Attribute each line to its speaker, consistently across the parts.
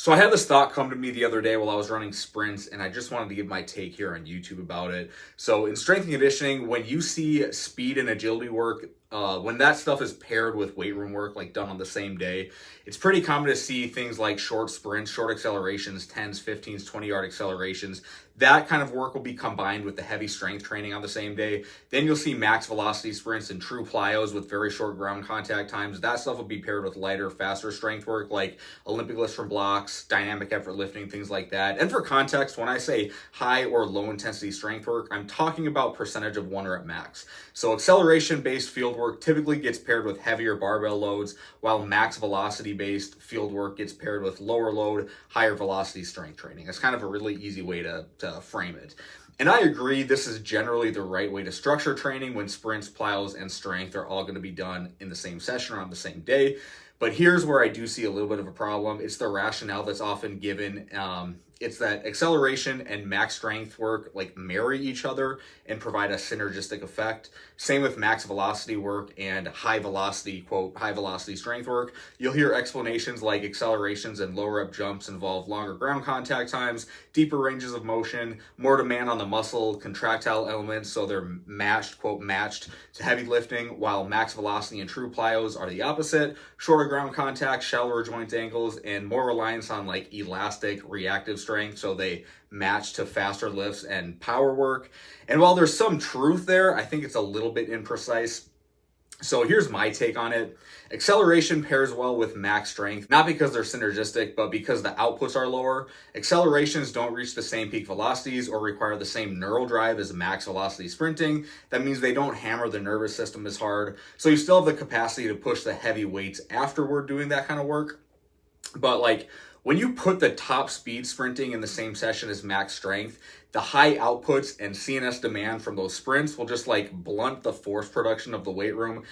Speaker 1: So I had this thought come to me the other day while I was running sprints, and I just wanted to give my take here on YouTube about it. So in strength and conditioning, when you see speed and agility work, when that stuff is paired with weight room work, like done on the same day, it's pretty common to see things like short sprints, short accelerations, 10s, 15s, 20-yard accelerations. That kind of work will be combined with the heavy strength training on the same day. Then you'll see max velocity sprints and true plyos with very short ground contact times. That stuff will be paired with lighter, faster strength work like Olympic lifts from blocks, dynamic effort lifting, things like that. And for context, when I say high or low intensity strength work, I'm talking about percentage of 1 rep max. So acceleration-based field work typically gets paired with heavier barbell loads, while max velocity-based field work gets paired with lower load, higher velocity strength training. It's kind of a really easy way to frame it. And I agree, this is generally the right way to structure training when sprints, plyos, and strength are all going to be done in the same session or on the same day. But here's where I do see a little bit of a problem. It's the rationale that's often given. It's that acceleration and max strength work like marry each other and provide a synergistic effect. Same with max velocity work and high velocity, quote, high velocity strength work. You'll hear explanations like accelerations and low rep jumps involve longer ground contact times, deeper ranges of motion, more demand on the muscle contractile elements, so they're matched, quote, matched to heavy lifting, while max velocity and true plyos are the opposite, shorter ground contact, shallower joint angles, and more reliance on like elastic reactive strength, so they match to faster lifts and power work. And while there's some truth there, I think it's a little bit imprecise. So here's my take on it. Acceleration pairs well with max strength, not because they're synergistic, but because the outputs are lower. Accelerations don't reach the same peak velocities or require the same neural drive as max velocity sprinting. That means they don't hammer the nervous system as hard. So you still have the capacity to push the heavy weights afterward doing that kind of work. But like, when you put the top speed sprinting in the same session as max strength, the high outputs and CNS demand from those sprints will just like blunt the force production of the weight room.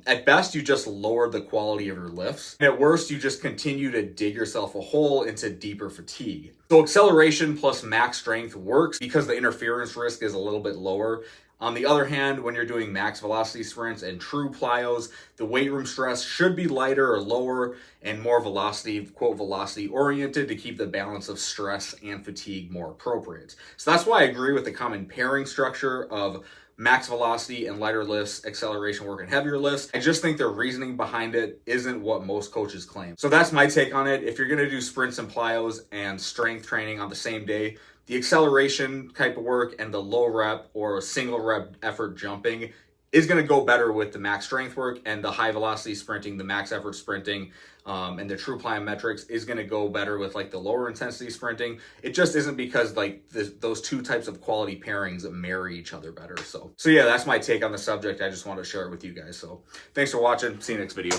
Speaker 1: At best, you just lower the quality of your lifts. And at worst, you just continue to dig yourself a hole into deeper fatigue. So acceleration plus max strength works because the interference risk is a little bit lower. On the other hand, when you're doing max velocity sprints and true plyos, the weight room stress should be lighter or lower and more velocity, quote, velocity oriented to keep the balance of stress and fatigue more appropriate. So that's why I agree with the common pairing structure of max velocity and lighter lifts, acceleration work and heavier lifts. I just think the reasoning behind it isn't what most coaches claim. So that's my take on it. If you're going to do sprints and plyos and strength training on the same day, the acceleration type of work and the low rep or single rep effort jumping is going to go better with the max strength work, and the high velocity sprinting, the max effort sprinting, and the true plyometrics is going to go better with like the lower intensity sprinting. It just isn't because like those two types of quality pairings marry each other better. So yeah, that's my take on the subject. I just wanted to share it with you guys. So thanks for watching. See you next video.